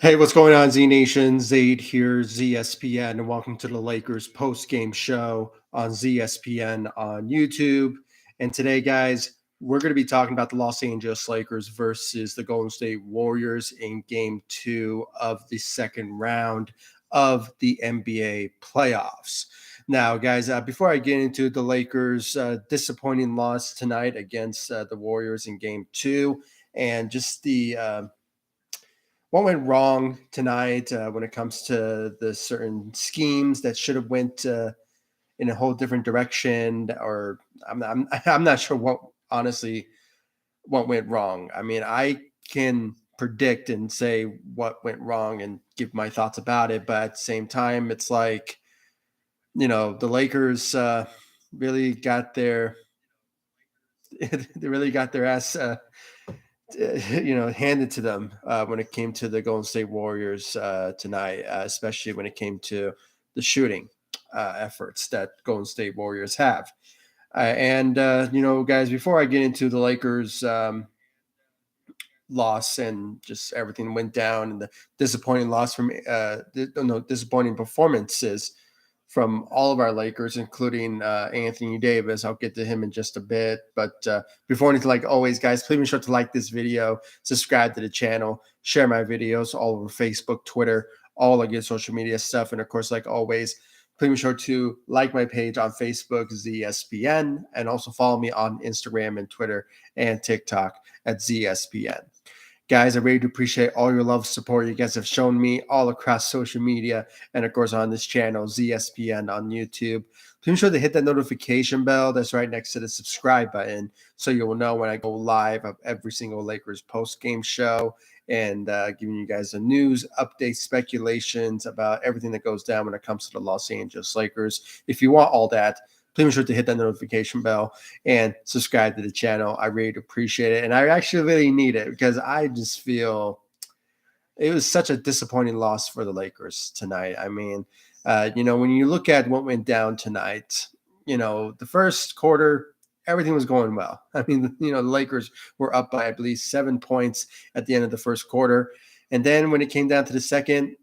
Hey, what's going on, Z Nation? Zaid here, ZSPN, and welcome to the Lakers post-game show on ZSPN on YouTube. And today, guys, we're going to be talking about the Los Angeles Lakers versus the Golden State Warriors in Game 2 of the second round of the NBA playoffs. Now, guys, before I get into the Lakers' disappointing loss tonight against the Warriors in Game 2, and just the what went wrong tonight when it comes to the certain schemes that should have went in a whole different direction, or I'm not sure what honestly what went wrong. I mean, I can predict and say what went wrong and give my thoughts about it, but at the same time, it's like the Lakers really got their they really got their ass handed to them when it came to the Golden State Warriors tonight, especially when it came to the shooting efforts that Golden State Warriors have. Guys, before I get into the Lakers loss and just everything went down and the disappointing loss from disappointing performances from all of our Lakers, including Anthony Davis. I'll get to him in just a bit. But before anything, like always, guys, please be sure to like this video, subscribe to the channel, share my videos all over Facebook, Twitter, all the good social media stuff. And of course, like always, please be sure to like my page on Facebook, ZSPN, and also follow me on Instagram and Twitter and TikTok at ZSPN. Guys, I really do appreciate all your love, support you guys have shown me all across social media and, of course, on this channel, ZSPN on YouTube. Please be sure to hit that notification bell that's right next to the subscribe button so you will know when I go live of every single Lakers post-game show and giving you guys the news, updates, speculations about everything that goes down when it comes to the Los Angeles Lakers. If you want all that, please be sure to hit that notification bell and subscribe to the channel. I really appreciate it. And I actually really need it because I just feel it was such a disappointing loss for the Lakers tonight. I mean, when you look at what went down tonight, the first quarter, everything was going well. I mean, the Lakers were up by, I believe, 7 points at the end of the first quarter. And then when it came down to the second,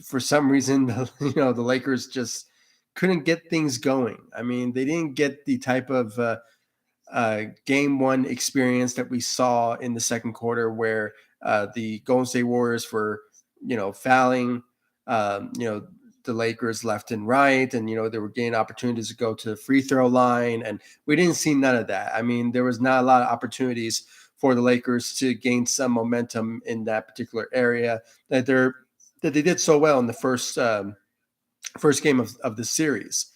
for some reason, the Lakers just couldn't get things going. I mean, they didn't get the type of game one experience that we saw in the second quarter where the Golden State Warriors were, fouling, the Lakers left and right. And, they were getting opportunities to go to the free throw line. And we didn't see none of that. I mean, there was not a lot of opportunities for the Lakers to gain some momentum in that particular area that they did so well in the first game of the series.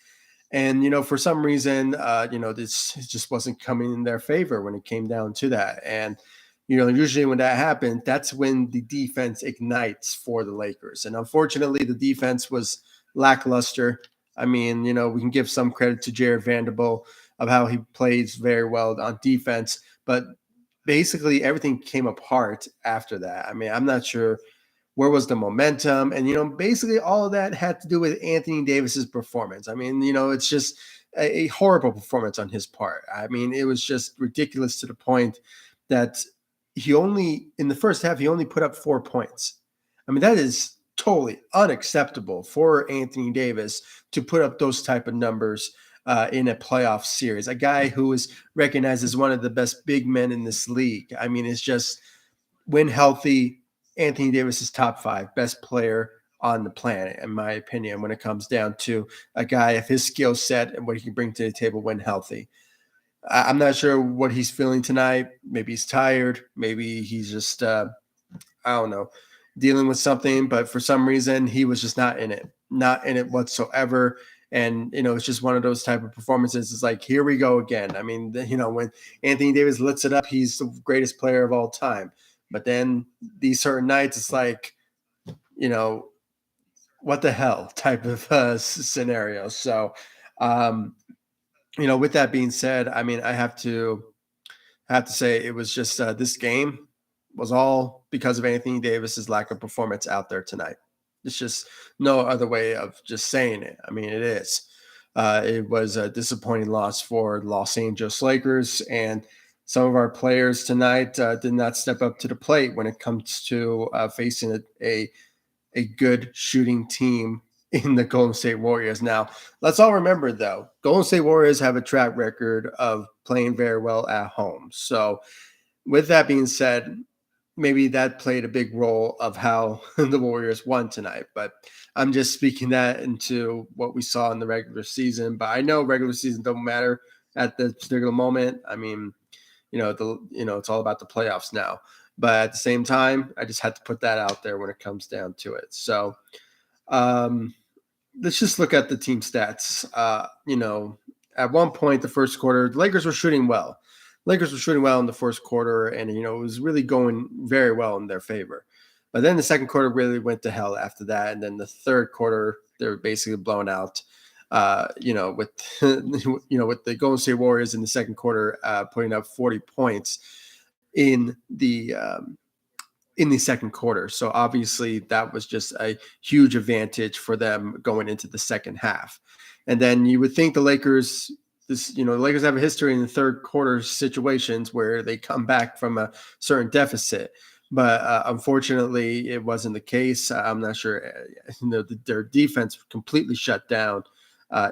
And, for some reason, this just wasn't coming in their favor when it came down to that. And, usually when that happened, that's when the defense ignites for the Lakers. And unfortunately, the defense was lackluster. I mean, we can give some credit to Jared Vanderbilt of how he plays very well on defense, but basically everything came apart after that. I mean, I'm not sure where was the momentum? And, basically all of that had to do with Anthony Davis's performance. I mean, it's just a horrible performance on his part. I mean, it was just ridiculous to the point that in the first half, he only put up 4 points. I mean, that is totally unacceptable for Anthony Davis to put up those type of numbers in a playoff series. A guy who is recognized as one of the best big men in this league. I mean, it's just when healthy, Anthony Davis is top 5 best player on the planet, in my opinion, when it comes down to a guy of his skill set and what he can bring to the table when healthy. I'm not sure what he's feeling tonight. Maybe he's tired. Maybe he's just, I don't know, dealing with something. But for some reason, he was just not in it whatsoever. And, it's just one of those type of performances. It's like, here we go again. I mean, when Anthony Davis lifts it up, he's the greatest player of all time. But then these certain nights, it's like, what the hell type of scenario. So, with that being said, I mean, I have to say it was just this game was all because of Anthony Davis's lack of performance out there tonight. It's just no other way of just saying it. I mean, it is. It was a disappointing loss for Los Angeles Lakers, and some of our players tonight did not step up to the plate when it comes to facing a good shooting team in the Golden State Warriors. Now, let's all remember, though, Golden State Warriors have a track record of playing very well at home. So, with that being said, maybe that played a big role of how the Warriors won tonight. But I'm just speaking that into what we saw in the regular season. But I know regular season don't matter at this particular moment. I mean, it's all about the playoffs now. But at the same time, I just had to put that out there when it comes down to it. So um, let's just look at the team stats. At one point, the first quarter, the Lakers were shooting well. Lakers were shooting well in the first quarter, and it was really going very well in their favor. But then the second quarter really went to hell after that, and then the third quarter they were basically blown out. With with the Golden State Warriors in the second quarter putting up 40 points in the second quarter. So obviously that was just a huge advantage for them going into the second half. And then you would think the Lakers, the Lakers have a history in the third quarter situations where they come back from a certain deficit. But unfortunately, it wasn't the case. I'm not sure. Their defense completely shut down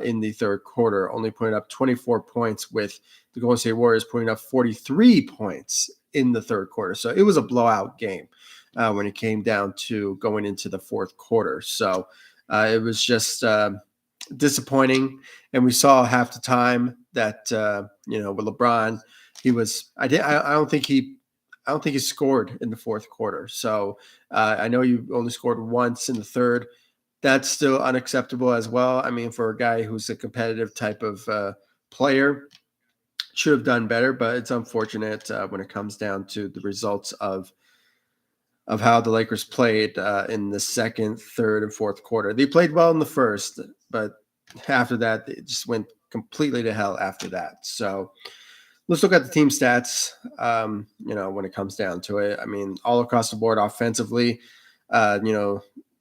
in the third quarter, only putting up 24 points, with the Golden State Warriors putting up 43 points in the third quarter. So it was a blowout game when it came down to going into the fourth quarter. So it was just disappointing. And we saw half the time that with LeBron, he was. I don't think he scored in the fourth quarter. So I know you only scored once in the third. That's still unacceptable as well. I mean, for a guy who's a competitive type of player, should have done better, but it's unfortunate when it comes down to the results of how the Lakers played in the second, third, and fourth quarter. They played well in the first, but after that, it just went completely to hell after that. So let's look at the team stats. When it comes down to it, I mean, all across the board offensively,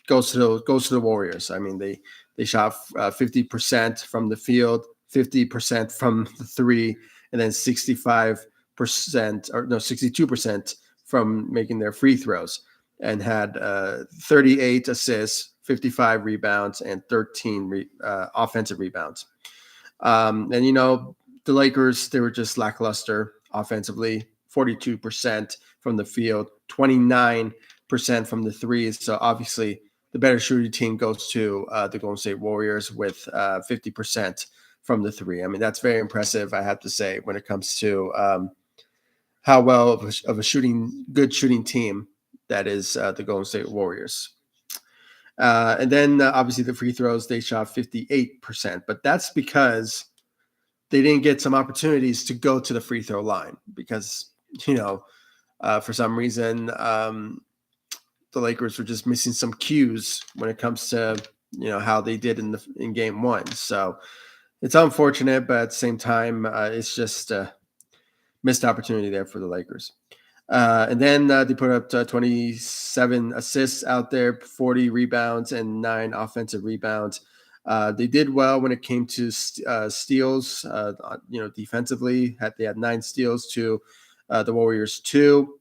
goes to the Warriors. I mean, they shot 50% from the field, 50% from the three, and then 62% from making their free throws, and had 38 assists, 55 rebounds, and 13 offensive rebounds. And the Lakers, they were just lackluster offensively. 42% from the field, 29% from the threes. So obviously, the better shooting team goes to the Golden State Warriors with 50% from the three. I mean, that's very impressive, I have to say, when it comes to how well of a good shooting team that is the Golden State Warriors. And then obviously the free throws, they shot 58%, but that's because they didn't get some opportunities to go to the free throw line because, for some reason, the Lakers were just missing some cues when it comes to, how they did in game one. So it's unfortunate, but at the same time, it's just a missed opportunity there for the Lakers. And then they put up 27 assists out there, 40 rebounds, and 9 offensive rebounds. They did well when it came to steals. Defensively, they had 9 steals to the Warriors 2,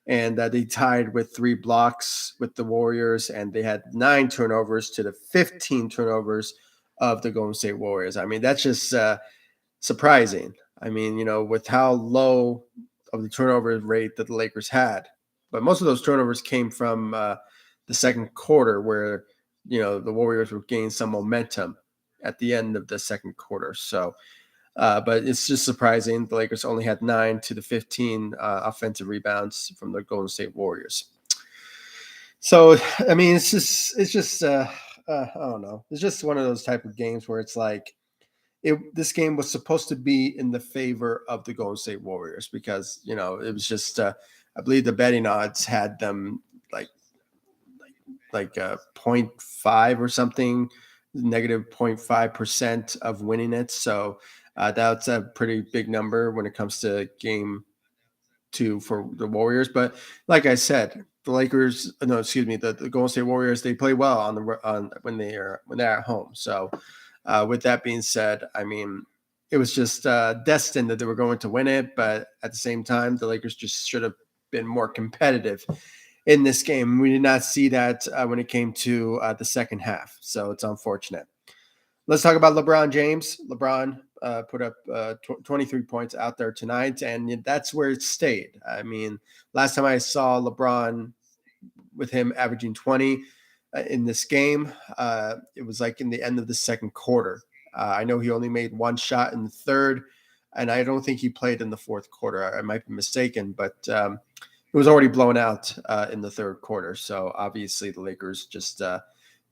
and they tied with 3 blocks with the Warriors, and they had 9 turnovers to the 15 turnovers of the Golden State Warriors. I mean, that's just surprising. I mean, with how low of the turnover rate that the Lakers had, but most of those turnovers came from the second quarter, where the Warriors were gaining some momentum at the end of the second quarter. So, but it's just surprising the Lakers only had 9 to the 15 offensive rebounds from the Golden State Warriors. So, I mean, it's just I don't know. It's just one of those type of games where it's like, this game was supposed to be in the favor of the Golden State Warriors because, it was just, I believe the betting odds had them like 0.5 or something, negative 0.5% of winning it. So that's a pretty big number when it comes to game 2 for the Warriors. But like I said, the Golden State Warriors, they play well when they're at home. So with that being said, I mean, it was just destined that they were going to win it. But at the same time, the Lakers just should have been more competitive in this game. We did not see that when it came to the second half. So it's unfortunate. Let's talk about LeBron James. LeBron put up 23 points out there tonight, and that's where it stayed. I mean, last time I saw LeBron with him averaging 20 in this game, it was like in the end of the second quarter. I know he only made one shot in the third, and I don't think he played in the fourth quarter. I might be mistaken, but it was already blown out in the third quarter. So obviously the Lakers just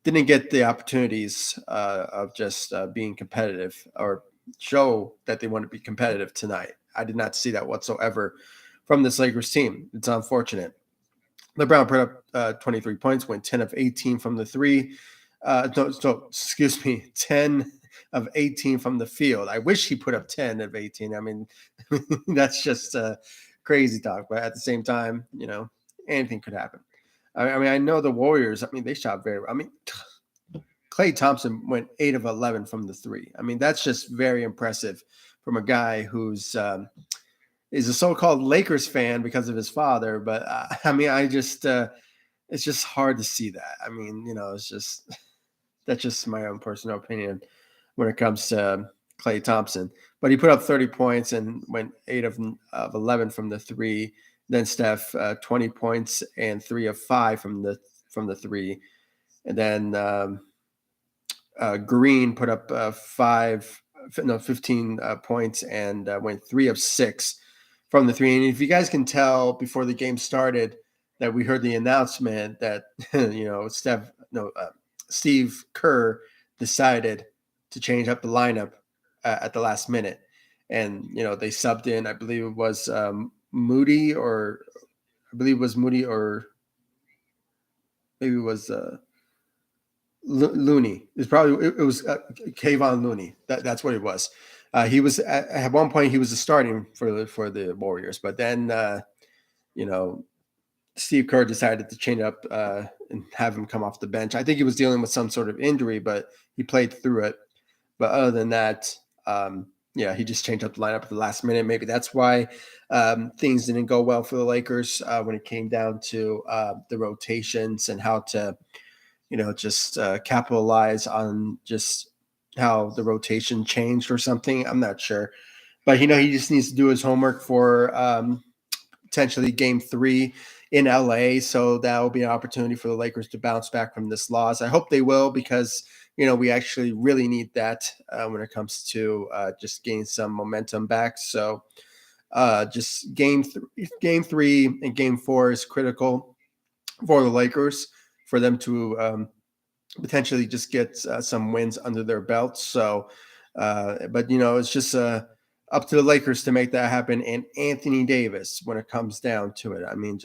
didn't get the opportunities of just being competitive or show that they want to be competitive tonight. I did not see that whatsoever from this Lakers team. It's unfortunate. LeBron put up 23 points, went 10 of 18 from the three. Excuse me, 10 of 18 from the field. I wish he put up 10 of 18. I mean, that's just crazy talk. But at the same time, anything could happen. I mean, I know the Warriors. I mean, they shot very. I mean, Klay Thompson went 8 of 11 from the three. I mean, that's just very impressive from a guy who's is a so-called Lakers fan because of his father. But I mean, it's just hard to see that. I mean, it's just that's just my own personal opinion when it comes to Klay Thompson. But he put up 30 points and went 8 of 11 from the three. Then Steph 20 points and 3 of 5 from the three. And then Green put up 15 points and went 3 of 6 from the three. And if you guys can tell before the game started that we heard the announcement that Steve Kerr decided to change up the lineup at the last minute, and they subbed in. I believe it was Moody, or maybe it was Looney. It was Kevon Looney. That's what it was. He was at one point he was starting for the Warriors, but then Steve Kerr decided to change up and have him come off the bench. I think he was dealing with some sort of injury, but he played through it. But other than that, he just changed up the lineup at the last minute. Maybe that's why things didn't go well for the Lakers when it came down to the rotations and how to, just capitalize on just how the rotation changed or something. I'm not sure. But, he just needs to do his homework for potentially game 3 in LA. So that will be an opportunity for the Lakers to bounce back from this loss. I hope they will, because we actually really need that when it comes to just gain some momentum back. So just game 3 and game 4 is critical for the Lakers, for them to potentially just get some wins under their belts. So, but it's just up to the Lakers to make that happen. And Anthony Davis, when it comes down to it, I mean,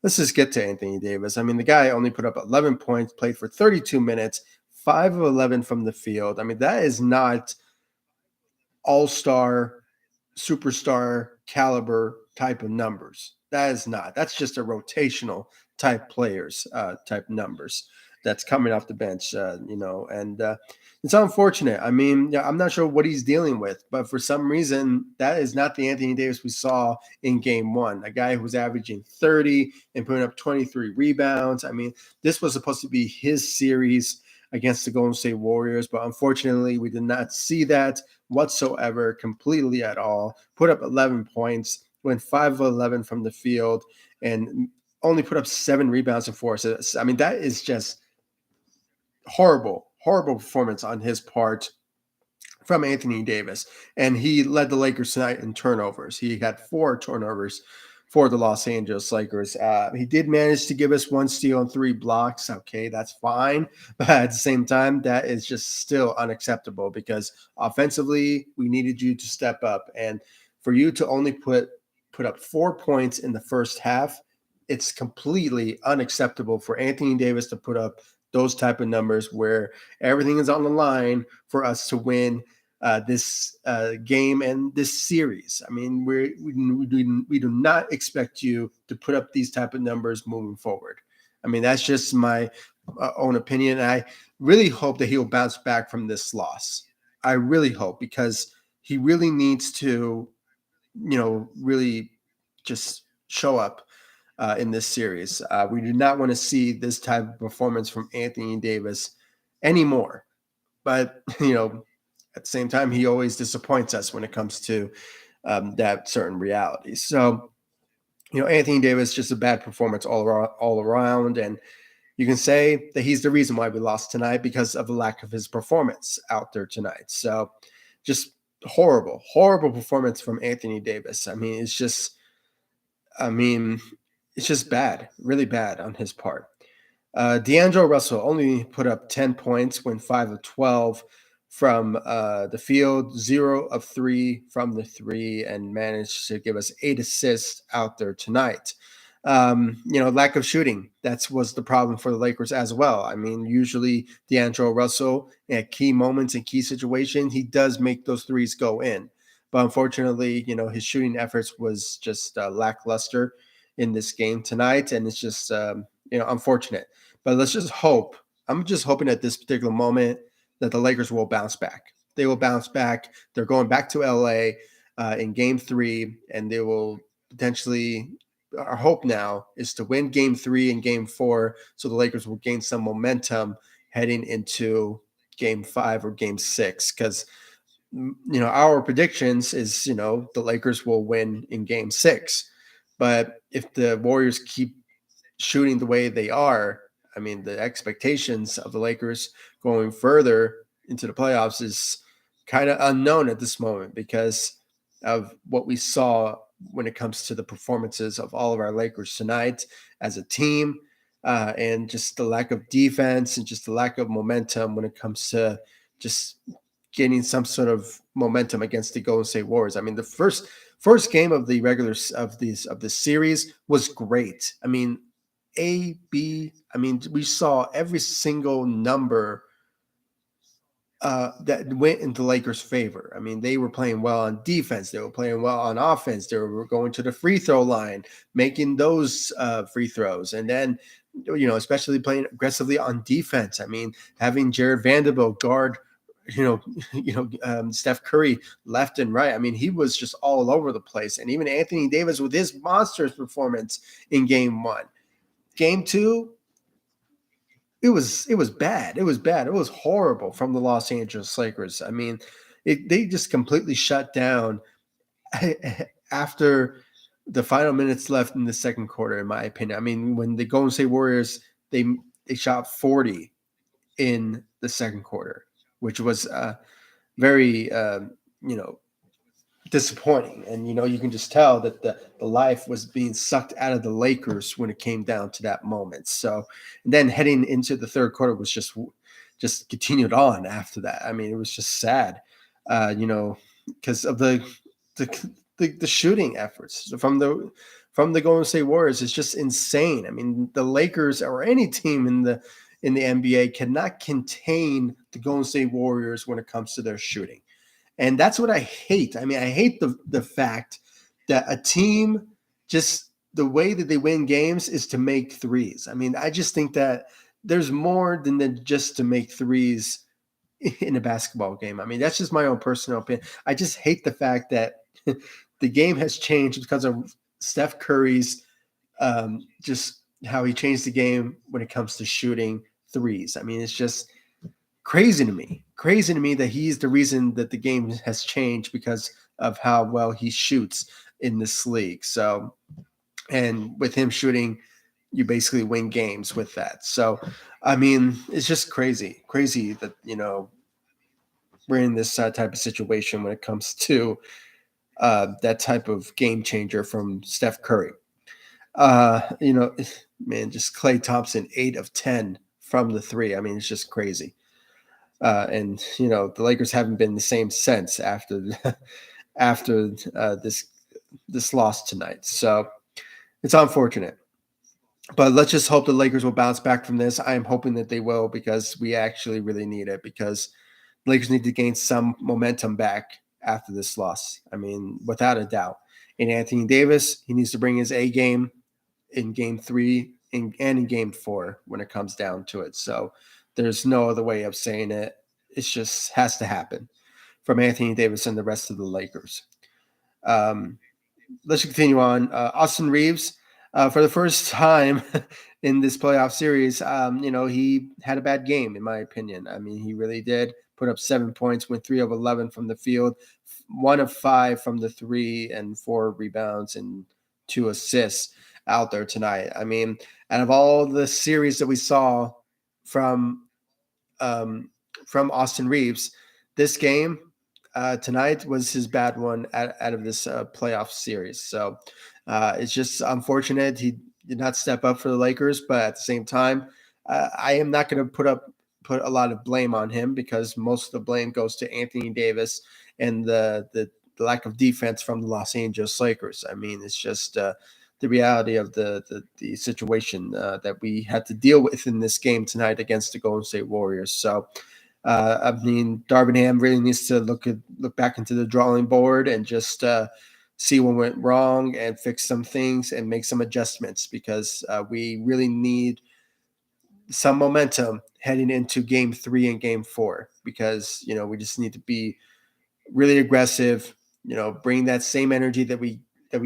let's just get to Anthony Davis. I mean, the guy only put up 11 points, played for 32 minutes, 5 of 11 from the field. I mean, that is not all-star, superstar caliber type of numbers. That is not. That's just a rotational type players type numbers that's coming off the bench, and it's unfortunate. I mean, I'm not sure what he's dealing with, but for some reason, that is not the Anthony Davis we saw in game 1, a guy who was averaging 30 and putting up 23 rebounds. I mean, this was supposed to be his series against the Golden State Warriors, but unfortunately, we did not see that whatsoever, completely at all. Put up 11 points, went 5 of 11 from the field, and only put up 7 rebounds and 4 assists. I mean, that is just horrible performance on his part from Anthony Davis. And he led the Lakers tonight in turnovers. He had 4 turnovers for the Los Angeles Lakers. He did manage to give us 1 steal and 3 blocks. Okay, that's fine. But at the same time, that is just still unacceptable, because offensively, we needed you to step up. And for you to only put up 4 points in the first half, it's completely unacceptable for Anthony Davis to put up those type of numbers where everything is on the line for us to win this game and this series. I mean, we do not expect you to put up these type of numbers moving forward. I mean, that's just my own opinion. I really hope that he'll bounce back from this loss. I really hope, because he really needs to, really just show up in this series. We do not want to see this type of performance from Anthony Davis anymore. But, at the same time, he always disappoints us when it comes to that certain reality. So, Anthony Davis, just a bad performance all around. And you can say that he's the reason why we lost tonight because of the lack of his performance out there tonight. So just horrible, horrible performance from Anthony Davis. I mean, it's just bad, really bad on his part. D'Angelo Russell only put up 10 points, went 5 of 12 from the field, 0 of 3 from the three, and managed to give us 8 assists out there tonight. Lack of shooting. That was the problem for the Lakers as well. I mean, usually D'Angelo Russell at key moments and key situations, he does make those threes go in. But unfortunately, his shooting efforts was just lackluster in this game tonight. And it's just, unfortunate. But let's just hope. I'm just hoping at this particular moment that the Lakers will bounce back. They will bounce back. They're going back to LA in game 3, and they will potentially. Our hope now is to win game 3 and game 4, so the Lakers will gain some momentum heading into game 5 or game 6. Because our predictions is the Lakers will win in game 6, but if the Warriors keep shooting the way they are, I mean, the expectations of the Lakers going further into the playoffs is kind of unknown at this moment because of what we saw when it comes to the performances of all of our Lakers tonight as a team, and just the lack of defense and just the lack of momentum when it comes to just getting some sort of momentum against the Golden State Warriors. I mean, the first game of the this series was great. I mean, A, B. I mean, we saw every single number that went into Lakers' favor. I mean, they were playing well on defense. They were playing well on offense. They were going to the free throw line, making those free throws, and then especially playing aggressively on defense. I mean, having Jared Vanderbilt guard. Steph Curry left and right. I mean, he was just all over the place. And even Anthony Davis with his monstrous performance in game 1. Game 2, it was bad. It was bad. It was horrible from the Los Angeles Lakers. I mean, they just completely shut down after the final minutes left in the second quarter, in my opinion. I mean, when the Golden State Warriors, they shot 40 in the second quarter, which was very, disappointing. And, you can just tell that the life was being sucked out of the Lakers when it came down to that moment. So, and then heading into the third quarter was just continued on after that. I mean, it was just sad, because of the shooting efforts from the Golden State Warriors. It's just insane. I mean, the Lakers or any team in the NBA cannot contain the Golden State Warriors when it comes to their shooting. And that's what I hate. I mean, I hate the fact that a team, just the way that they win games is to make threes. I mean, I just think that there's more than just to make threes in a basketball game. I mean, that's just my own personal opinion. I just hate the fact that the game has changed because of Steph Curry's just how he changed the game when it comes to shooting threes. I mean, it's just crazy to me that he's the reason that the game has changed because of how well he shoots in this league. So, and with him shooting, you basically win games with that. So, I mean, it's just crazy that, we're in this type of situation when it comes to that type of game changer from Steph Curry. Man, just Klay Thompson, 8 of 10 from the three. I mean, it's just crazy. And the Lakers haven't been the same since after this loss tonight. So it's unfortunate, but let's just hope the Lakers will bounce back from this. I am hoping that they will because we actually really need it, because the Lakers need to gain some momentum back after this loss. I mean, without a doubt. And Anthony Davis, he needs to bring his A game in game 3 and in game 4 when it comes down to it. So there's no other way of saying it. It just has to happen from Anthony Davis and the rest of the Lakers. Um, let's continue on. Austin Reeves, for the first time in this playoff series, he had a bad game, in my opinion. I mean, he really did put up 7 points, went 3 of 11 from the field, 1 of 5 from the three, and 4 rebounds and 2 assists out there tonight. I mean, out of all the series that we saw from um, Austin Reeves, this game tonight was his bad one out of this playoff series. So it's just unfortunate he did not step up for the Lakers, but at the same time, I am not going to put a lot of blame on him because most of the blame goes to Anthony Davis and the lack of defense from the Los Angeles Lakers. I mean, it's just the reality of the situation that we had to deal with in this game tonight against the Golden State Warriors. So, I mean, Darvin Ham really needs to look back into the drawing board and just see what went wrong and fix some things and make some adjustments because we really need some momentum heading into Game 3 and Game 4 because we just need to be really aggressive. Bring that same energy that we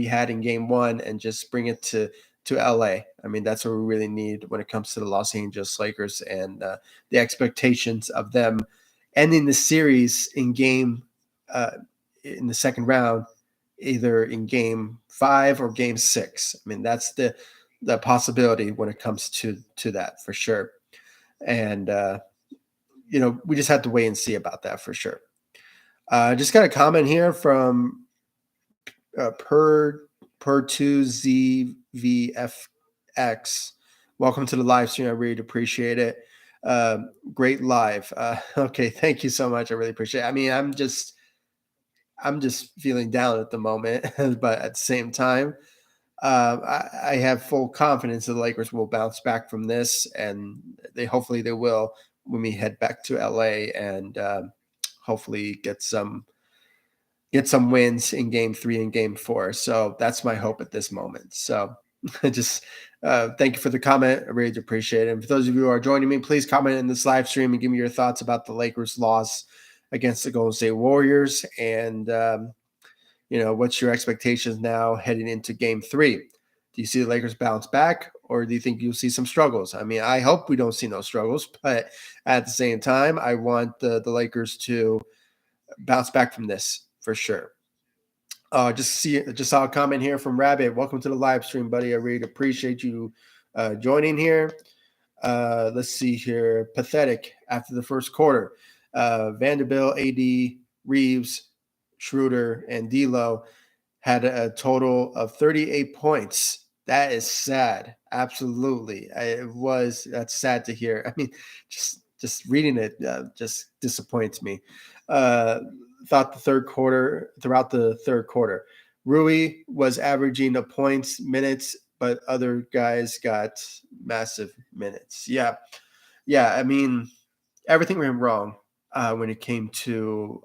had in Game 1 and just bring it to LA. I mean, that's what we really need when it comes to the Los Angeles Lakers and the expectations of them ending the series in the second round, either in Game 5 or Game 6. I mean, that's the possibility when it comes to that for sure. And we just have to wait and see about that for sure. Just got a comment here from per 2ZVFX. Welcome to the live stream. I really appreciate it. Great live. Okay, thank you so much. I really appreciate it. I mean, I'm just feeling down at the moment, but at the same time, I have full confidence that the Lakers will bounce back from this, and hopefully they will when we head back to LA and hopefully get some wins in Game 3 and Game 4. So that's my hope at this moment. So just thank you for the comment. I really appreciate it. And for those of you who are joining me, please comment in this live stream and give me your thoughts about the Lakers' loss against the Golden State Warriors. And, what's your expectations now heading into Game 3? Do you see the Lakers bounce back, or do you think you'll see some struggles? I mean, I hope we don't see no struggles, but at the same time, I want the Lakers to bounce back from this for sure. Just saw a comment here from Rabbit. Welcome to the live stream, buddy. I really appreciate you joining here. Let's see here. Pathetic after the first quarter. Vanderbilt, AD, Reeves, Schroeder, and D'Lo had a total of 38 points. That is sad. Absolutely. That's sad to hear. I mean, just reading it just disappoints me. Throughout the third quarter, Rui was averaging a points, minutes, but other guys got massive minutes. Yeah. I mean, everything went wrong when it came to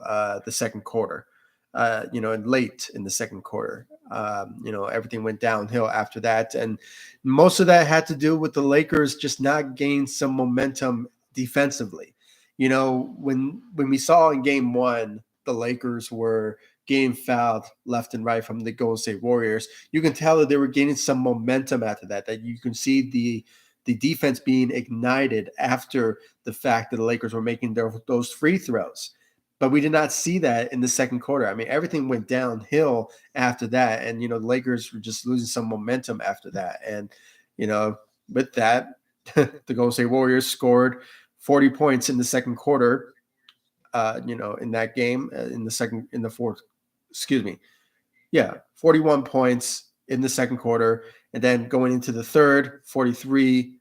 the second quarter. And late in the second quarter, everything went downhill after that, and most of that had to do with the Lakers just not gaining some momentum defensively. When we saw in Game 1, the Lakers were getting fouled left and right from the Golden State Warriors. You can tell that they were gaining some momentum after that. That you can see the defense being ignited after the fact that the Lakers were making those free throws. But we did not see that in the second quarter. I mean, everything went downhill after that. And, the Lakers were just losing some momentum after that. And, with that, the Golden State Warriors scored 40 points in the second quarter, in that game, in the fourth, excuse me. Yeah, 41 points in the second quarter. And then going into the third, 43.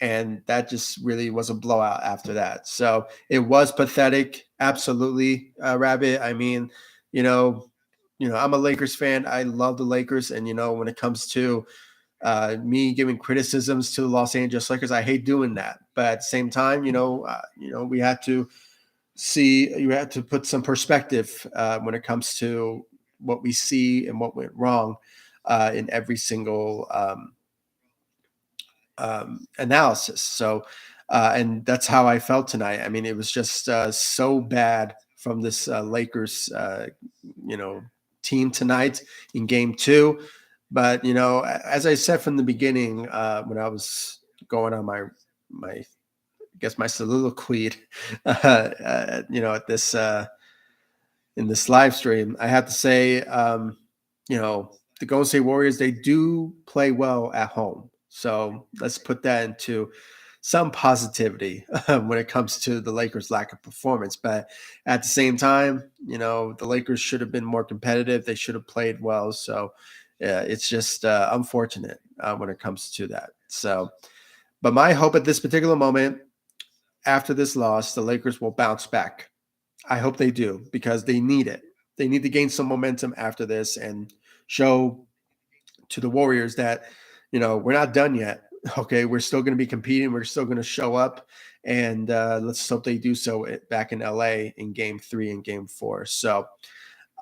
And that just really was a blowout after that. So it was pathetic. Absolutely, Rabbit. I mean, I'm a Lakers fan. I love the Lakers. And, when it comes to me giving criticisms to the Los Angeles Lakers, I hate doing that. But at the same time, we had to you have to put some perspective when it comes to what we see and what went wrong in every single analysis. So, and that's how I felt tonight. I mean, it was just so bad from this Lakers, team tonight in Game 2. But as I said from the beginning, when I was going on my I guess my soliloquy, at this in this live stream, I have to say, the Golden State Warriors, they do play well at home. So let's put that into some positivity when it comes to the Lakers' lack of performance. But at the same time, the Lakers should have been more competitive. They should have played well. So yeah, it's just unfortunate when it comes to that. So, but my hope at this particular moment, after this loss, the Lakers will bounce back. I hope they do because they need it. They need to gain some momentum after this and show to the Warriors that, we're not done yet. Okay, we're still going to be competing. We're still going to show up, and let's hope they do so back in LA in Game 3 and Game 4. So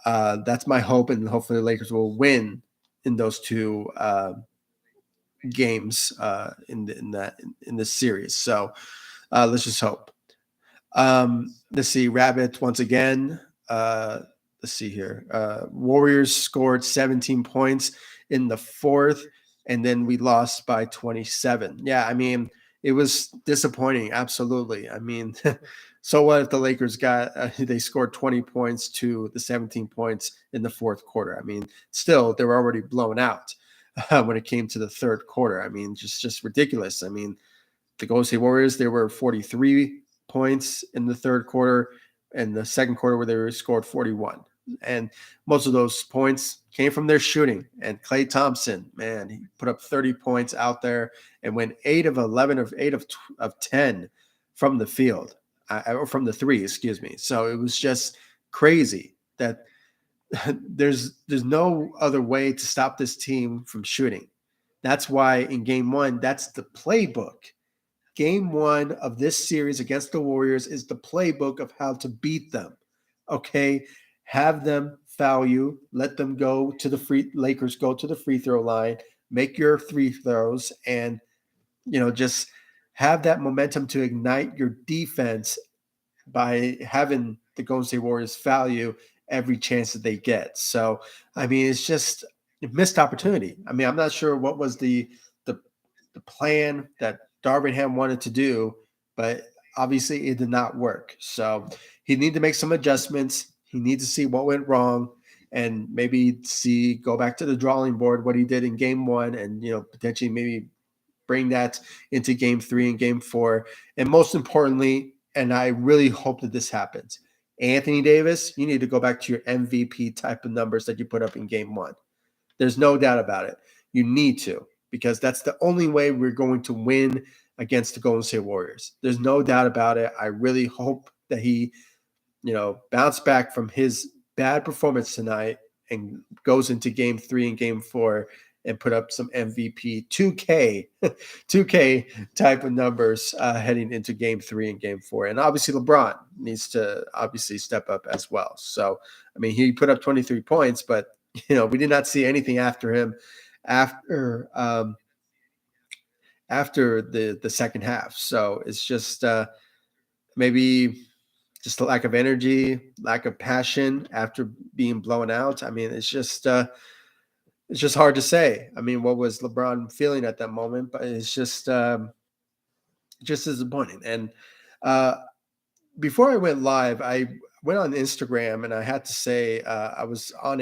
that's my hope, and hopefully the Lakers will win in those two games in this series. So let's just hope. Let's see. Rabbit once again. Let's see here. Warriors scored 17 points in the fourth, and then we lost by 27. Yeah, I mean, it was disappointing. Absolutely. I mean, so what if the Lakers they scored 20 points to the 17 points in the fourth quarter? I mean, still, they were already blown out when it came to the third quarter. I mean, just ridiculous. I mean, the Golden State Warriors, there were 43 points in the third quarter, and the second quarter where they scored 41. And most of those points came from their shooting. And Klay Thompson, man, he put up 30 points out there and went 8 of 11 of 8 of 10 from the field, or from the three, excuse me. So it was just crazy that there's no other way to stop this team from shooting. That's why in Game 1, that's the playbook. Game 1 of this series against the Warriors is the playbook of how to beat them. Okay, have them foul you, let them go to the Lakers go to the free throw line, make your free throws, and just have that momentum to ignite your defense by having the Golden State Warriors foul you every chance that they get. So, I mean, it's just a missed opportunity. I mean, I'm not sure what was the plan that Darvingham wanted to do, but obviously it did not work. So he needed to make some adjustments. He needs to see what went wrong and maybe go back to the drawing board, what he did in Game 1, and potentially maybe bring that into Game 3 and Game 4. And most importantly, and I really hope that this happens, Anthony Davis, you need to go back to your MVP type of numbers that you put up in Game 1. There's no doubt about it. You need to, because that's the only way we're going to win against the Golden State Warriors. There's no doubt about it. I really hope that he, bounced back from his bad performance tonight and goes into Game 3 and Game 4 and put up some MVP 2K type of numbers heading into Game 3 and Game 4. And obviously LeBron needs to obviously step up as well. So, I mean, he put up 23 points, but we did not see anything after him after the second half. So it's just maybe just a lack of energy, lack of passion after being blown out. I mean, it's just hard to say. I mean, what was LeBron feeling at that moment? But it's just disappointing. And before I went live, I went on Instagram, and I had to say I was on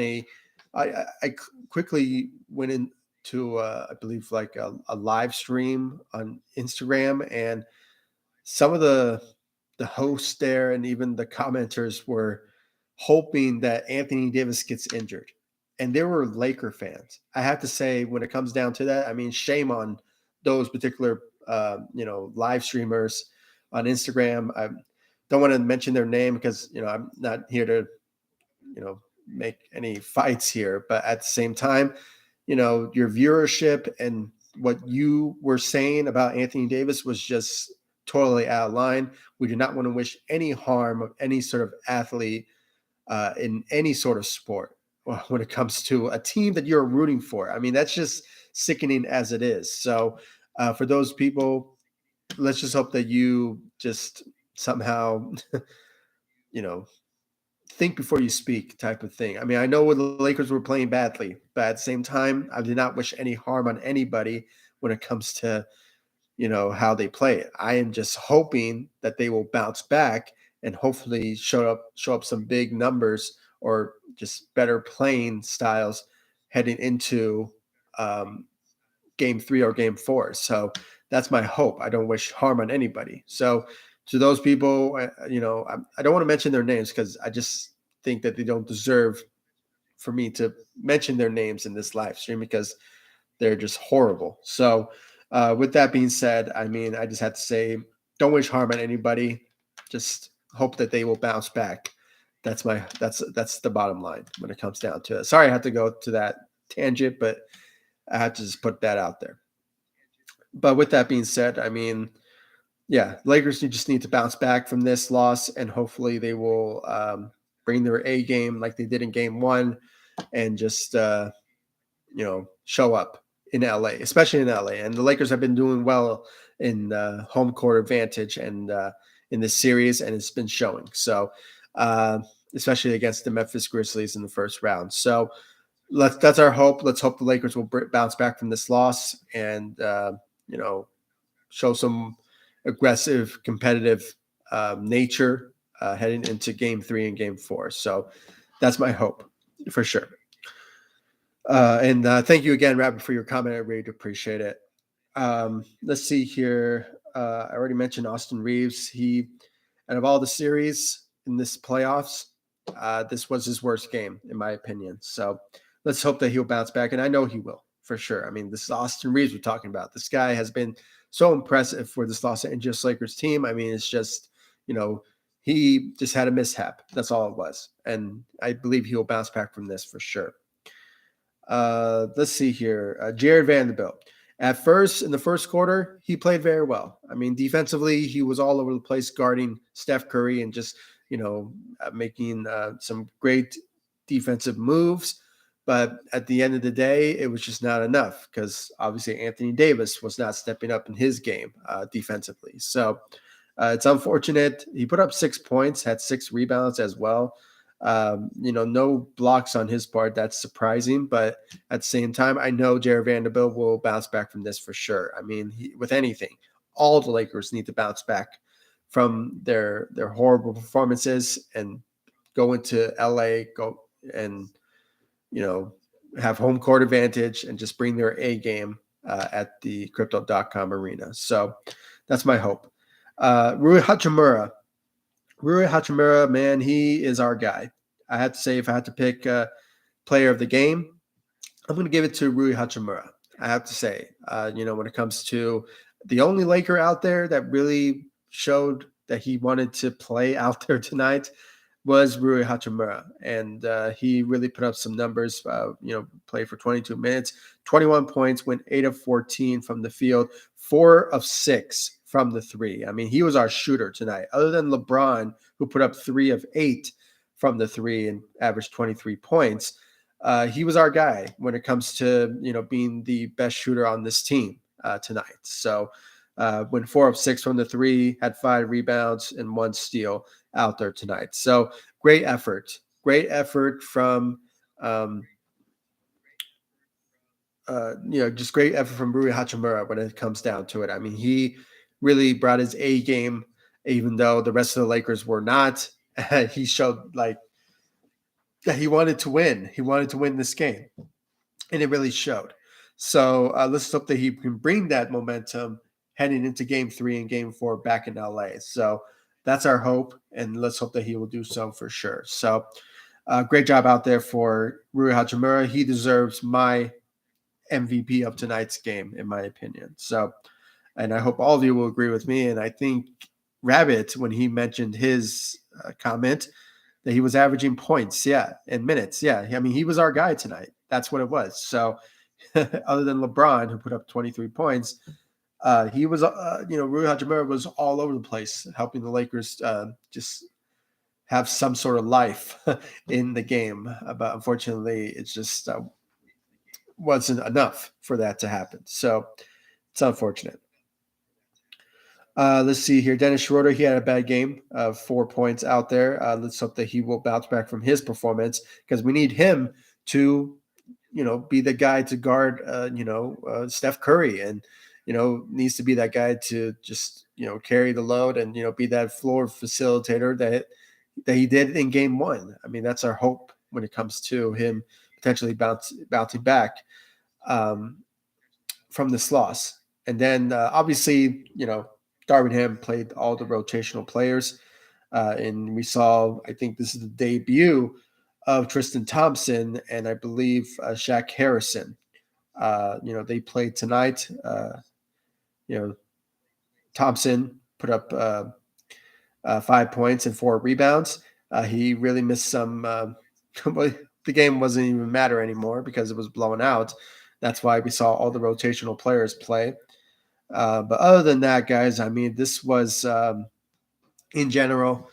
I quickly went into I believe like a live stream on Instagram, and some of the hosts there and even the commenters were hoping that Anthony Davis gets injured. And there were Laker fans. I have to say, when it comes down to that, I mean, shame on those particular, live streamers on Instagram. I don't want to mention their name because, I'm not here to, make any fights here. But at the same time, your viewership and what you were saying about Anthony Davis was just totally out of line. We do not want to wish any harm of any sort of athlete in any sort of sport when it comes to a team that you're rooting for. I mean, that's just sickening as it is. So for those people, let's just hope that you just somehow, you know, think before you speak type of thing. I mean, I know the Lakers were playing badly, but at the same time, I did not wish any harm on anybody when it comes to how they play. I am just hoping that they will bounce back and hopefully show up some big numbers or just better playing styles heading into um, game 3 or game 4. So that's my hope. I don't wish harm on anybody. So to those people, I don't want to mention their names because I just think that they don't deserve for me to mention their names in this live stream because they're just horrible. So, with that being said, I mean, I just had to say, don't wish harm on anybody. Just hope that they will bounce back. That's the bottom line when it comes down to it. Sorry, I had to go to that tangent, but I had to just put that out there. But with that being said, I mean, yeah, Lakers just need to bounce back from this loss, and hopefully they will bring their A game like they did in Game 1, and just show up in LA, especially in LA. And the Lakers have been doing well in home court advantage and in this series, and it's been showing. So, especially against the Memphis Grizzlies in the first round. So, that's our hope. Let's hope the Lakers will bounce back from this loss and show some aggressive, competitive nature heading into Game 3 and Game 4. So, that's my hope for sure. And thank you again, Rabbit, for your comment. I really do appreciate it. Let's see here. I already mentioned Austin Reeves. Out of all the series in this playoffs, this was his worst game, in my opinion. So let's hope that he'll bounce back. And I know he will, for sure. I mean, this is Austin Reeves we're talking about. This guy has been so impressive for this Los Angeles Lakers team. I mean, it's just, he just had a mishap. That's all it was. And I believe he'll bounce back from this for sure. Let's see here. Jared Vanderbilt. At first, in the first quarter, he played very well. I mean, defensively, he was all over the place guarding Steph Curry and just, making some great defensive moves. But at the end of the day, it was just not enough because obviously Anthony Davis was not stepping up in his game defensively. So it's unfortunate. He put up 6 points, had 6 rebounds as well. No blocks on his part. That's surprising, but at the same time, I know Jared Vanderbilt will bounce back from this for sure. I mean, with anything, all the Lakers need to bounce back from their horrible performances and go into LA, and have home court advantage and just bring their A game at the Crypto.com arena. So that's my hope. Rui Hachimura. Rui Hachimura, man, he is our guy. I have to say, if I had to pick a player of the game, I'm going to give it to Rui Hachimura. I have to say, when it comes to the only Laker out there that really showed that he wanted to play out there tonight was Rui Hachimura. And he really put up some numbers, played for 22 minutes, 21 points, went 8 of 14 from the field, 4 of 6 from the 3. I mean, he was our shooter tonight, other than LeBron, who put up 3 of 8 from the 3 and averaged 23 points. He was our guy when it comes to, being the best shooter on this team tonight. So went 4 of 6 from the 3, had 5 rebounds and 1 steal out there tonight. So great effort from, just great effort from Rui Hachimura when it comes down to it. I mean, he really brought his A game, even though the rest of the Lakers were not. He showed like that he wanted to win. He wanted to win this game, and it really showed. So let's hope that he can bring that momentum heading into Game 3 and Game 4 back in LA. So that's our hope, and let's hope that he will do so for sure. So great job out there for Rui Hachimura. He deserves my MVP of tonight's game, in my opinion. So, and I hope all of you will agree with me. And I think Rabbit, when he mentioned his comment, that he was averaging points, and minutes. I mean, he was our guy tonight. That's what it was. So, other than LeBron, who put up 23 points, he was, Rui Hachimura was all over the place, helping the Lakers just have some sort of life in the game. But unfortunately, it's just wasn't enough for that to happen. So it's unfortunate. Let's see here. Dennis Schroeder, he had a bad game of 4 points out there. Let's hope that he will bounce back from his performance because we need him to, be the guy to guard, Steph Curry, and needs to be that guy to just carry the load and be that floor facilitator that he did in Game 1. I mean, that's our hope when it comes to him potentially bouncing back um, from this loss. And then obviously, Darvin Ham played all the rotational players. And we saw, I think this is the debut of Tristan Thompson and I believe Shaq Harrison. They played tonight. You know, Thompson put up 5 points and 4 rebounds. He really missed some. The game wasn't even matter anymore because it was blown out. That's why we saw all the rotational players play. But other than that, guys, I mean, this was in general,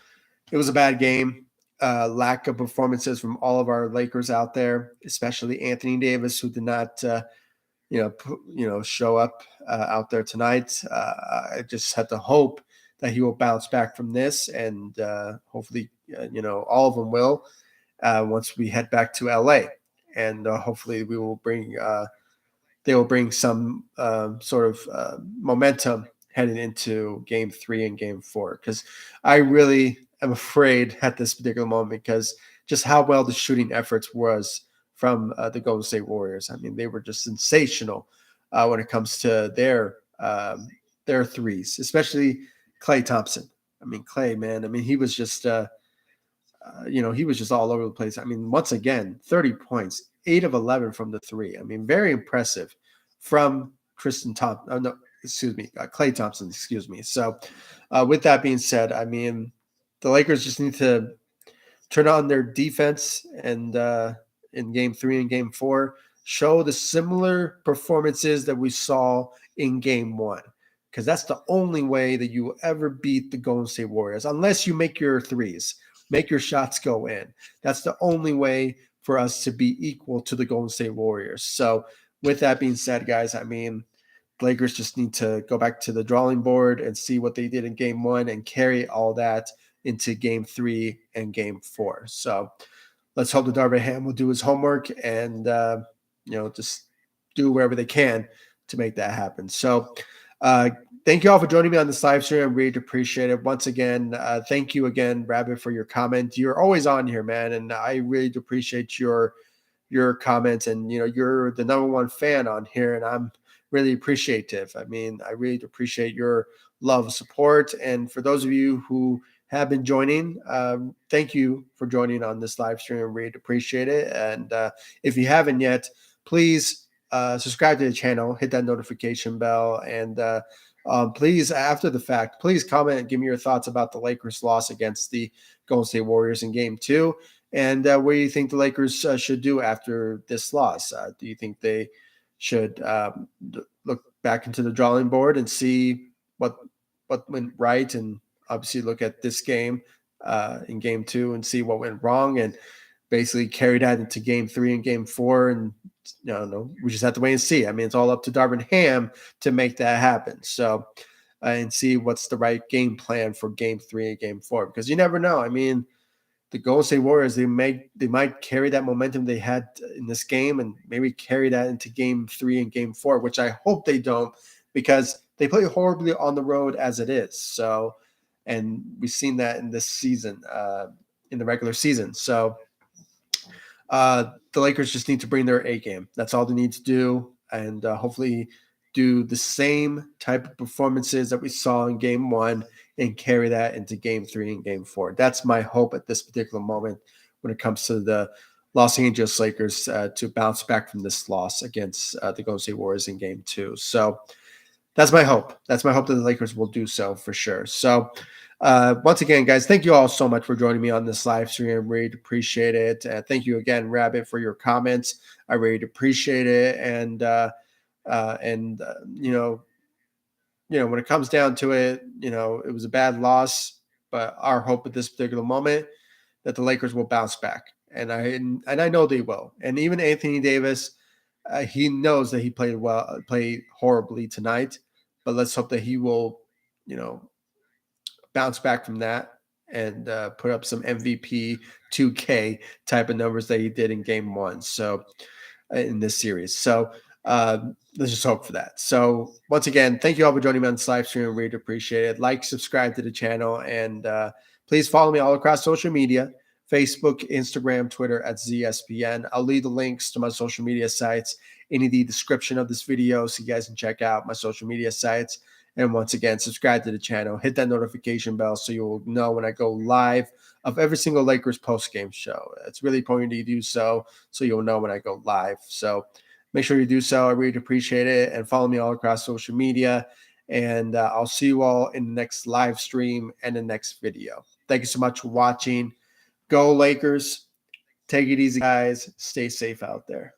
it was a bad game. Lack of performances from all of our Lakers out there, especially Anthony Davis, who did not, show up out there tonight. I just had to hope that he will bounce back from this, and hopefully, all of them will once we head back to LA, and hopefully we will bring. They will bring some sort of momentum heading into Game 3 and Game 4 because I really am afraid at this particular moment because just how well the shooting efforts was from the Golden State Warriors. I mean, they were just sensational when it comes to their threes, especially Klay Thompson. I mean, Klay, man. I mean, he was just he was just all over the place. I mean, once again, 30 points, 8 of 11 from the three. I mean, very impressive from Tristan Thompson. Oh, no, excuse me, Klay Thompson. Excuse me. So, with that being said, I mean, the Lakers just need to turn on their defense and in Game 3 and Game 4 show the similar performances that we saw in Game 1. Because that's the only way that you will ever beat the Golden State Warriors, unless you make your threes, make your shots go in. That's the only way for us to be equal to the Golden State Warriors. So, with that being said, guys, I mean, Lakers just need to go back to the drawing board and see what they did in Game 1 and carry all that into Game 3 and Game 4. So, let's hope that Darvin Ham will do his homework and just do wherever they can to make that happen. So, thank you all for joining me on this live stream. I really appreciate it. Once again, thank you again, Rabbit, for your comment. You're always on here, man, and I really do appreciate your comments. And you're the number one fan on here, and I'm really appreciative. I mean, I really do appreciate your love, support, and for those of you who have been joining, thank you for joining on this live stream. I really appreciate it. And if you haven't yet, please subscribe to the channel, hit that notification bell, and please, after the fact, please comment and give me your thoughts about the Lakers' loss against the Golden State Warriors in Game 2, and what do you think the Lakers should do after this loss? Do you think they should look back into the drawing board and see what went right, and obviously look at this game in Game 2 and see what went wrong, and basically carry that into Game 3 and Game 4, and we just have to wait and see. I mean, it's all up to Darvin Ham to make that happen. So, and see what's the right game plan for Game 3 and Game 4, because you never know. I mean, the Golden State Warriors, they might carry that momentum they had in this game and maybe carry that into Game 3 and Game 4, which I hope they don't, because they play horribly on the road as it is. So, and we've seen that in this season, in the regular season. So, the Lakers just need to bring their A game. That's all they need to do, and hopefully do the same type of performances that we saw in Game 1 and carry that into Game 3 and Game 4. That's my hope at this particular moment when it comes to the Los Angeles Lakers to bounce back from this loss against the Golden State Warriors in Game 2. So that's my hope. That's my hope that the Lakers will do so for sure. So once again, guys, thank you all so much for joining me on this live stream. I really appreciate it. Thank you again, Rabbit, for your comments. I really appreciate it. And when it comes down to it, it was a bad loss, but our hope at this particular moment that the Lakers will bounce back, and I know they will. And even Anthony Davis, he knows that he played horribly tonight, but let's hope that he will, bounce back from that and put up some MVP 2K type of numbers that he did in game one. So in this series. So let's just hope for that. So once again, thank you all for joining me on this live stream. I really appreciate it. Like, subscribe to the channel, and please follow me all across social media: Facebook, Instagram, Twitter at ZSPN. I'll leave the links to my social media sites in the description of this video so you guys can check out my social media sites. And once again, subscribe to the channel, hit that notification bell so you'll know when I go live of every single Lakers post-game show. It's really important you do so you'll know when I go live. So make sure you do so. I really appreciate it. And follow me all across social media. And I'll see you all in the next live stream and the next video. Thank you so much for watching. Go Lakers. Take it easy, guys. Stay safe out there.